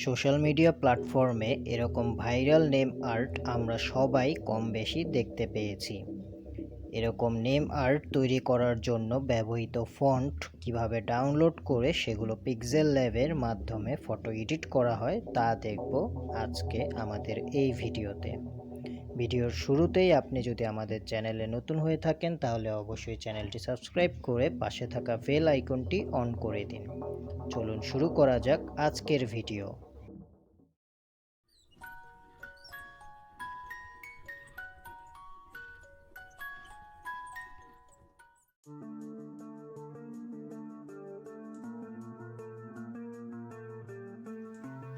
Social media প্ল্যাটফর্মে এরকম viral name art আমরা সবাই কম বেশি দেখতে পেয়েছি। এরকম নেম আর্ট তৈরি করার জন্য ব্যবহৃত ফন্ট কিভাবে ডাউনলোড করে সেগুলো পিক্সেল ল্যাবের মাধ্যমে ফটো এডিট করা হয় তা দেখব আজকে আমাদের এই ভিডিওতে। ভিডিওর শুরুতেই আপনি যদি আমাদের চ্যানেলে নতুন হয়ে থাকেন তাহলে অবশ্যই চ্যানেলটি সাবস্ক্রাইব করে পাশে থাকা বেল আইকনটি অন করে দিন। চলুন শুরু করা যাক আজকের ভিডিও।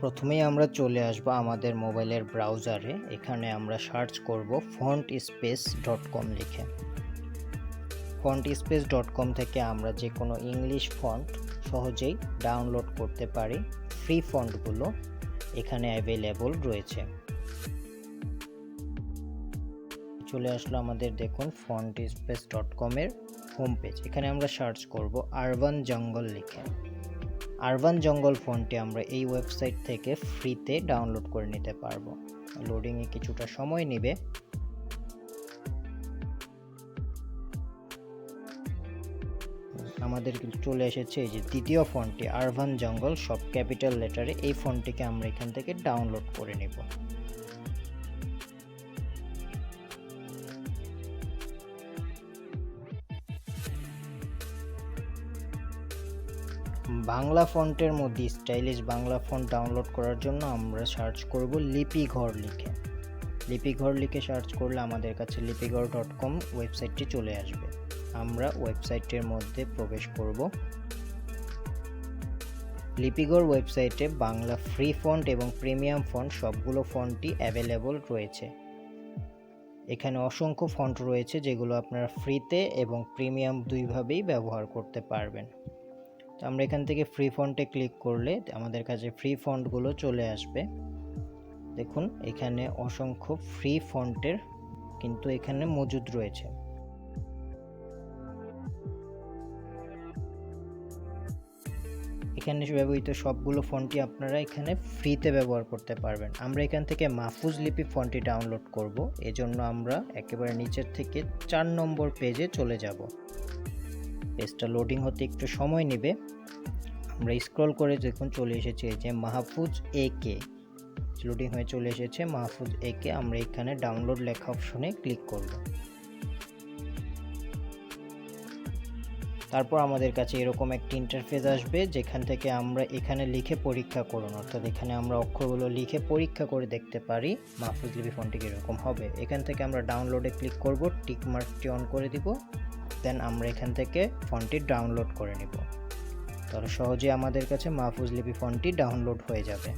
প্রথমেই আমরা চলে আসব আমাদের মোবাইলের ব্রাউজারে। এখানে আমরা সার্চ করব fontspace.com লিখে। fontspace.com থেকে আমরা যে কোনো ইংলিশ ফন্ট সহজেই ডাউনলোড করতে পারি। ফ্রি ফন্টগুলো এখানে অ্যাভেলেবল রয়েছে। চলে আসলো আমাদের, দেখুন, fontspace.com এর হোম পেজ। এখানে আমরা সার্চ করব আরবান জঙ্গল লিখে। আরবান জঙ্গল ফন্টটি আমরা এই ওয়েবসাইট থেকে ফ্রিতে ডাউনলোড করে নিতে পারবো। লোডিংয়ে কিছুটা সময় নেবে। আমাদের চলে এসেছে এই যে দ্বিতীয় ফন্টটি আরবান জঙ্গল, সব ক্যাপিটাল লেটারে। এই ফন্টটিকে আমরা এখান থেকে ডাউনলোড করে নেব। বাংলা ফন্টের মধ্যে স্টাইলিশ বাংলা ফন্ট ডাউনলোড করার জন্য আমরা সার্চ করব লিপিঘর লিখে। লিপিঘর লিখে সার্চ করলে আমাদের কাছে লিপিঘর.com ওয়েবসাইটটি চলে আসবে। আমরা ওয়েবসাইটের মধ্যে প্রবেশ করব। লিপিঘর ওয়েবসাইটে বাংলা ফ্রি ফন্ট এবং প্রিমিয়াম ফন্ট সবগুলো ফন্টই অ্যাভেলেবল রয়েছে। এখানে অসংখ্য ফন্ট রয়েছে যেগুলো আপনারা ফ্রিতে এবং প্রিমিয়াম দুইভাবেই ব্যবহার করতে পারবেন। তো আমরা এখান থেকে ফ্রি ফন্টে ক্লিক করলে আমাদের কাছে ফ্রি ফন্টগুলো চলে আসবে। দেখুন, এখানে অসংখ্য ফ্রি ফন্টের কিন্তু এখানে মজুদ রয়েছে। এখানে ব্যবহৃত সবগুলো ফন্টই আপনারা এখানে ফ্রিতে ব্যবহার করতে পারবেন। আমরা এখান থেকে মাহফুজ লিপি ফন্টটি ডাউনলোড করব। এজন্য আমরা একেবারে নিচের থেকে 4 নম্বর পেজে চলে যাব। পেজটা লোডিং হতে একটু সময় নেবে। আমরা স্ক্রল করে দেখুন চলে এসেছে এই যে মাহফুজ একে। লোডিং হয়ে চলে এসেছে মাহফুজ একে। আমরা এখানে ডাউনলোড লেখা অপশনে ক্লিক করব। তারপর আমাদের কাছে এরকম একটি ইন্টারফেস আসবে যেখান থেকে আমরা এখানে লিখে পরীক্ষা করুন, অর্থাৎ এখানে আমরা অক্ষরগুলো লিখে পরীক্ষা করে দেখতে পারি মাহফুজ লিপি ফন্টটি কীরকম হবে। এখান থেকে আমরা ডাউনলোডে ক্লিক করব, টিক মার্কটি অন করে দিব। দেন আমরা এখান থেকে ফন্টটি ডাউনলোড করে নিব। তাহলে সহজে আমাদের কাছে মাহফুজ লিপি ফন্টটি ডাউনলোড হয়ে যাবে।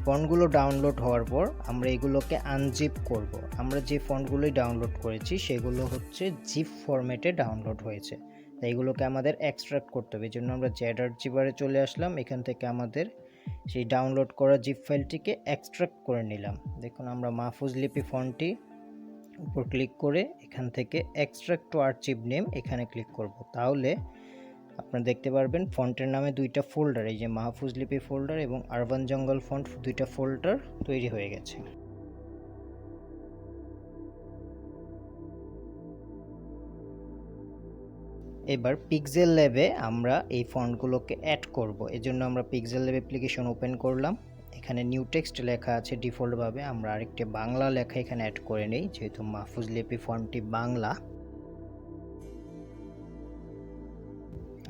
ফন্টগুলো ডাউনলোড হওয়ার পর আমরা এগুলোকে আনজিপ করব। আমরা যে ফন্টগুলোই ডাউনলোড করেছি সেগুলো হচ্ছে জিপ ফরম্যাটে ডাউনলোড হয়েছে, তাই এগুলোকে আমাদের এক্সট্রাক্ট করতে হবে। এই জন্য আমরা জ্যাডার চলে আসলাম। এখান থেকে আমাদের সেই ডাউনলোড করা জিপ ফাইলটিকে এক্সট্রাক্ট করে নিলাম। দেখুন, আমরা মাহফুজ লিপি ফন্টটি উপর ক্লিক করে এখান থেকে এক্সট্রাক্ট টু আর্চিভ নেম এখানে ক্লিক করব। তাহলে আপনারা দেখতে পারবেন ফন্টের নামে দুইটা ফোল্ডার, এই যে মাহফুজ লিপি ফোল্ডার এবং আরবান জঙ্গল ফন্ট, দুইটা ফোল্ডার তৈরি হয়ে গেছে। এবার পিক্সেল ল্যাবে আমরা এই ফন্টগুলোকে অ্যাড করব। এজন্য আমরা পিক্সেল ল্যাব অ্যাপ্লিকেশন ওপেন করলাম। এখানে নিউ টেক্সট লেখা আছে ডিফল্টভাবে। আমরা আরেকটি বাংলা লেখা এখানে অ্যাড করে নেই, যেহেতু মাহফুজ লিপি ফন্টটি বাংলা।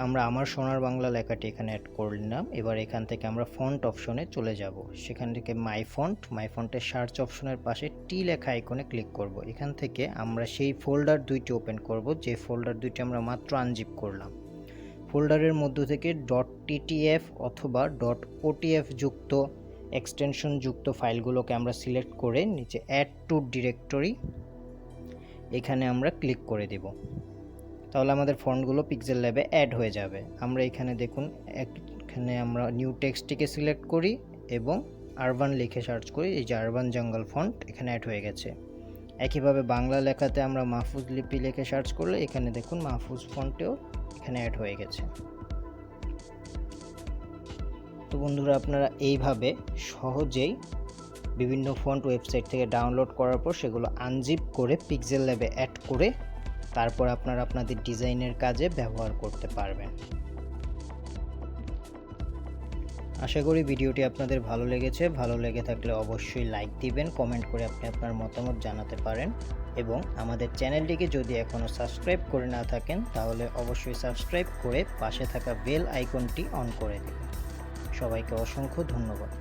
আমরা আমার সোনার বাংলা লেখাটি এখানে অ্যাড করলাম। এবার এখান থেকে আমরা ফন্ট অপশনে চলে যাব। সেখান থেকে মাই ফন্টের সার্চ অপশনের পাশে টি লেখা আইকনে ক্লিক করব। এখান থেকে আমরা সেই ফোল্ডার দুইটি ওপেন করব যে ফোল্ডার দুইটি আমরা মাত্র আনজিপ করলাম। ফোল্ডারের মধ্য থেকে .ttf অথবা .otf যুক্ত এক্সটেনশন যুক্ত ফাইলগুলোকে আমরা সিলেক্ট করে নিচে অ্যাড টু ডিরেক্টরি এখানে আমরা ক্লিক করে দেব। তাহলে আমাদের ফন্টগুলো পিক্সেল ল্যাবে অ্যাড হয়ে যাবে। আমরা এখানে দেখুন, এখানে আমরা নিউ টেক্সটটিকে সিলেক্ট করি এবং আরবান লিখে সার্চ করি। এই যে আরবান জঙ্গল ফন্ট এখানে অ্যাড হয়ে গেছে। একইভাবে বাংলা লেখাতে আমরা মাহফুজ লিপি লিখে সার্চ করলে এখানে দেখুন মাহফুজ ফন্টেও এখানে অ্যাড হয়ে গেছে। তো বন্ধুরা, আপনারা এইভাবে সহজেই বিভিন্ন ফন্ট ওয়েবসাইট থেকে ডাউনলোড করার পর সেগুলো আনজিপ করে পিক্সেল ল্যাবে অ্যাড করে তারপর আপনারা আপনাদের ডিজাইনের কাজে ব্যবহার করতে পারবেন। আশা করি ভিডিওটি আপনাদের ভালো লেগেছে। ভালো লেগে থাকলে অবশ্যই লাইক দিবেন, কমেন্ট করে আপনি আপনার মতামত জানাতে পারেন এবং আমাদের চ্যানেলটিকে যদি এখনও সাবস্ক্রাইব করে না থাকেন তাহলে অবশ্যই সাবস্ক্রাইব করে পাশে থাকা বেল আইকনটি অন করে দিন। সবাইকে অসংখ্য ধন্যবাদ।